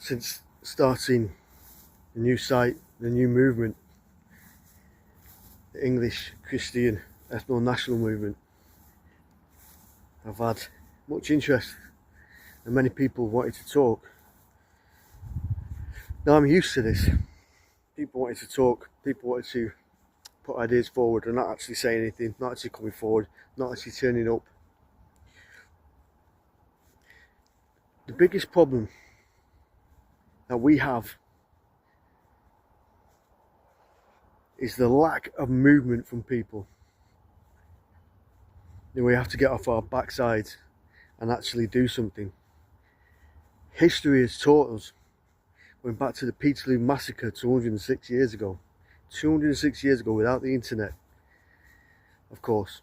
since starting the new site, the new movement, the English Christian ethno-national movement, I've had much interest and many people wanted to talk. Now I'm used to this. People wanted to talk, people wanted to put ideas forward and not actually say anything, not actually coming forward, not actually turning up. The biggest problem that we have is the lack of movement from people. Then we have to get off our backsides and actually do something. History has taught us, went back to the Peterloo massacre 206 years ago. 206 years ago, without the internet, of course,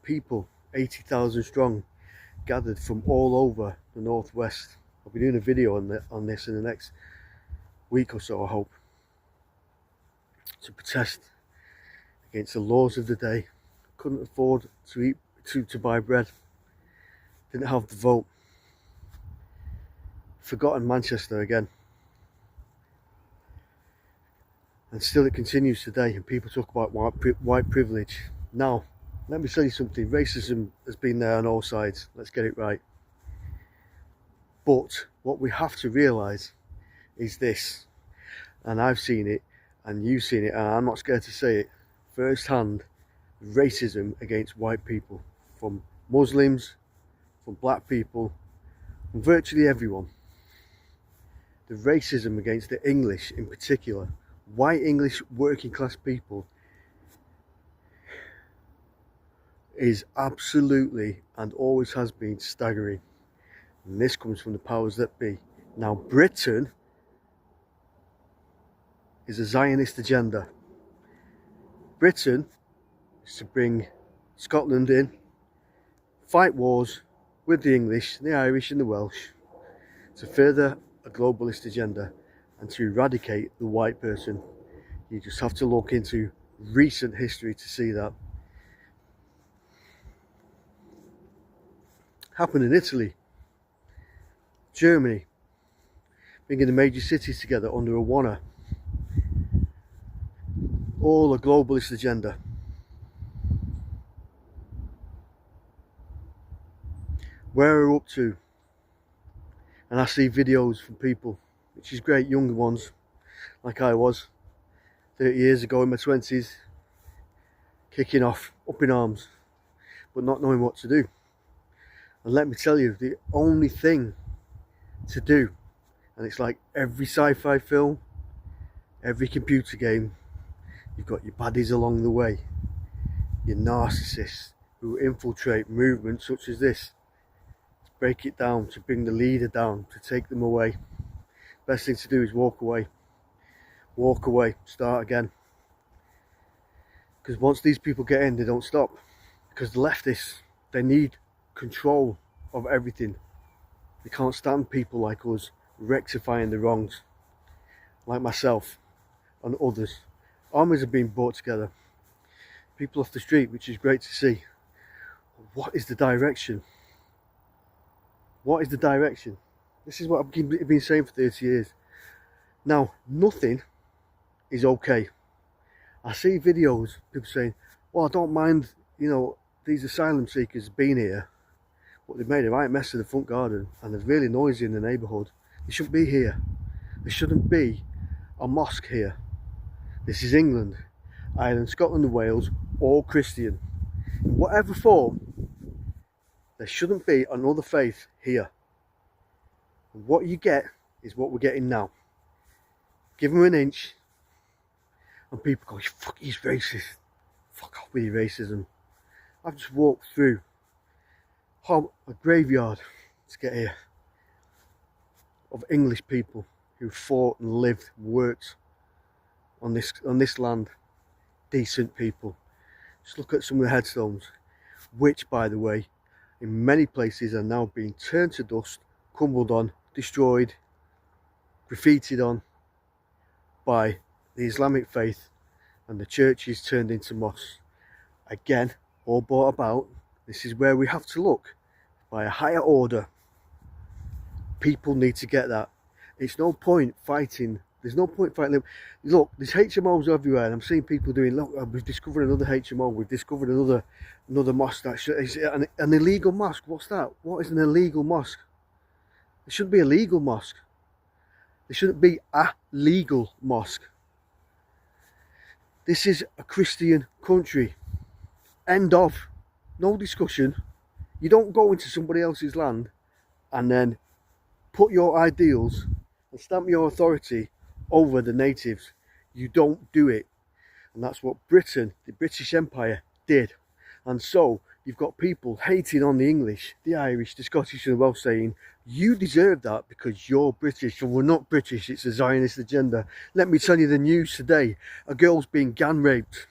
people, 80,000 strong, gathered from all over the northwest. I'll be doing a video on this in the next week or so, I hope, to protest against the laws of the day. Couldn't afford to eat, to buy bread, didn't have the vote. Forgotten Manchester again. And still it continues today, and people talk about white privilege. Now, let me tell you something, racism has been there on all sides, let's get it right. But what we have to realise is this, and I've seen it, and you've seen it, and I'm not scared to say it, firsthand, racism against white people, from Muslims, from black people, from virtually everyone. The racism against the English in particular, white English working class people, is absolutely and always has been staggering. And this comes from the powers that be. Now Britain is a Zionist agenda. Britain is to bring Scotland in, fight wars with the English, the Irish and the Welsh, to further a globalist agenda and to eradicate the white person. You just have to look into recent history to see that. Happened in Italy, Germany, bringing the major cities together under a wanna. All a globalist agenda. Where we're up to, and I see videos from people, which is great, younger ones, like I was 30 years ago in my 20s, kicking off, up in arms, but not knowing what to do. And let me tell you, the only thing to do, and it's like every sci-fi film, every computer game, you've got your baddies along the way, your narcissists who infiltrate movements such as this, to break it down, to bring the leader down, to take them away. Best thing to do is walk away, start again. Because once these people get in, they don't stop. Because the leftists, they need control of everything. They can't stand people like us rectifying the wrongs, like myself and others. Armies are being brought together, people off the street, which is great to see. What is the direction? What is the direction? This is what I've been saying for 30 years. Now, nothing is okay. I see videos, people saying, well, I don't mind, these asylum seekers being here, but they've made a right mess of the front garden and they're really noisy in the neighbourhood. They shouldn't be here. There shouldn't be a mosque here. This is England, Ireland, Scotland and Wales, all Christian. In whatever form, there shouldn't be another faith here. And what you get is what we're getting now. Give them an inch and people go, fuck, he's racist. Fuck off with your racism. I've just walked through a graveyard to get here of English people who fought and lived and worked on this land. Decent people. Just look at some of the headstones, which, by the way, in many places are now being turned to dust, crumbled on, destroyed, graffitied on by the Islamic faith, and the churches turned into mosques. Again, all brought about, this is where we have to look, by a higher order. People need to get that. It's no point fighting. There's no point fighting them. Look, there's HMOs everywhere, and I'm seeing people doing. Look, we've discovered another HMO. We've discovered another mosque. Is an illegal mosque. What's that? What is an illegal mosque? It shouldn't be a legal mosque. There shouldn't be a legal mosque. This is a Christian country. End of. No discussion. You don't go into somebody else's land and then put your ideals and stamp your authority over the natives. You don't do it. And that's what Britain, the British Empire, did. And so you've got people hating on the English, the Irish, the Scottish and the Welsh, saying, you deserve that because you're British. And we're not British, it's a Zionist agenda. Let me tell you the news today. A girl's been gang raped.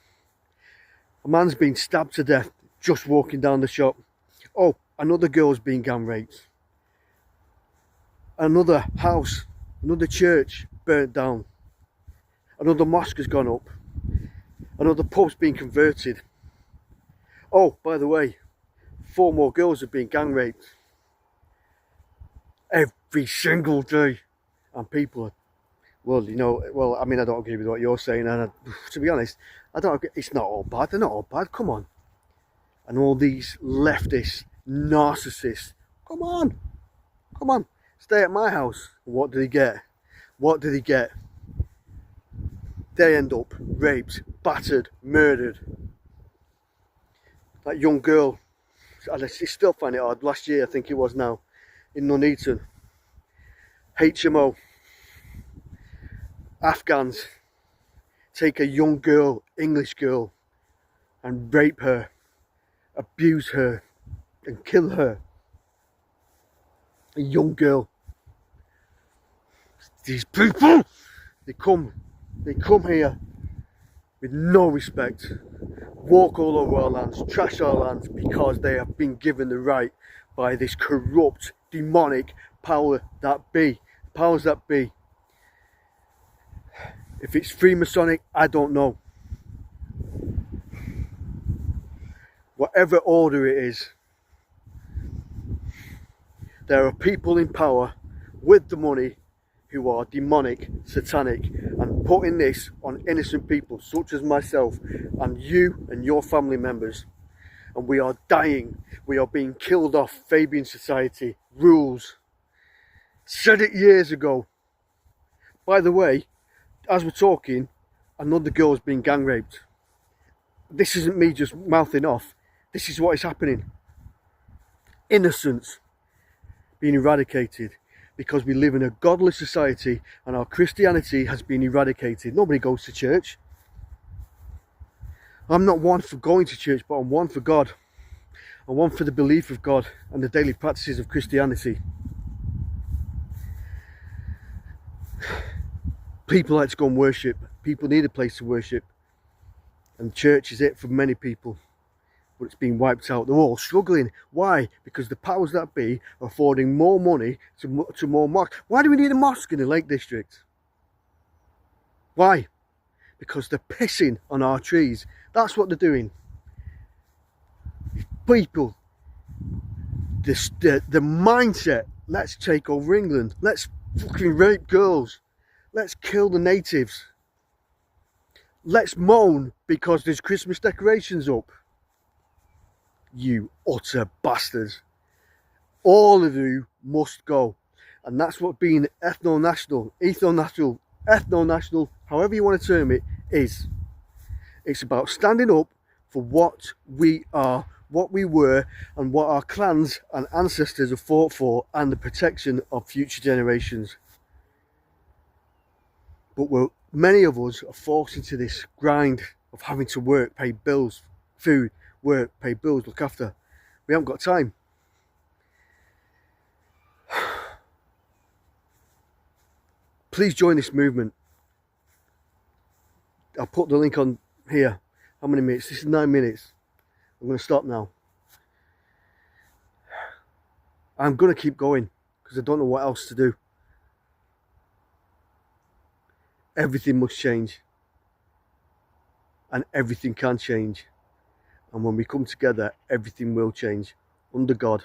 A man's been stabbed to death just walking down the shop. Oh, another girl's been gang raped. Another house, another church burnt down. Another mosque has gone up. Another pub's been converted. Oh, by the way, 4 more girls have been gang raped. Every single day. And people are, well, I mean, I don't agree with what you're saying. And to be honest, I don't agree. It's not all bad. They're not all bad. Come on. And all these leftists, narcissists. Come on. Come on. Stay at my house. What do they get? What do they get? They end up raped, battered, murdered. That young girl, I still find it odd, last year I think it was now, in Nuneaton, HMO, Afghans take a young girl, English girl, and rape her, abuse her, and kill her. A young girl. These people, they come here with no respect, walk all over our lands, trash our lands because they have been given the right by this corrupt, demonic power that be. Powers that be. If it's Freemasonic, I don't know. Whatever order it is, there are people in power with the money who are demonic, satanic, and putting this on innocent people such as myself and you and your family members. And we are dying. We are being killed off. Fabian society rules. Said it years ago. By the way, as we're talking, another girl has been gang raped. This isn't me just mouthing off. This is what is happening. Innocence being eradicated. Because we live in a godless society and our Christianity has been eradicated. Nobody goes to church. I'm not one for going to church, but I'm one for God. I'm one for the belief of God and the daily practices of Christianity. People like to go and worship. People need a place to worship. And church is it for many people. But it's been wiped out. They're all struggling. Why? Because the powers that be are affording more money to more mosques. Why do we need a mosque in the Lake District? Why? Because they're pissing on our trees. That's what they're doing. People, the mindset, let's take over England. Let's fucking rape girls. Let's kill the natives. Let's moan because there's Christmas decorations up. You utter bastards. All of you must go. And that's what being ethno-national, however you want to term it, is. It's about standing up for what we are, what we were, and what our clans and ancestors have fought for, and the protection of future generations. But many of us are forced into this grind of having to work, pay bills, food, work, pay bills, look after. We haven't got time. Please join this movement. I'll put the link on here. How many minutes? This is 9 minutes. I'm going to stop now. I'm going to keep going because I don't know what else to do. Everything must change. And everything can change. And when we come together, everything will change under God.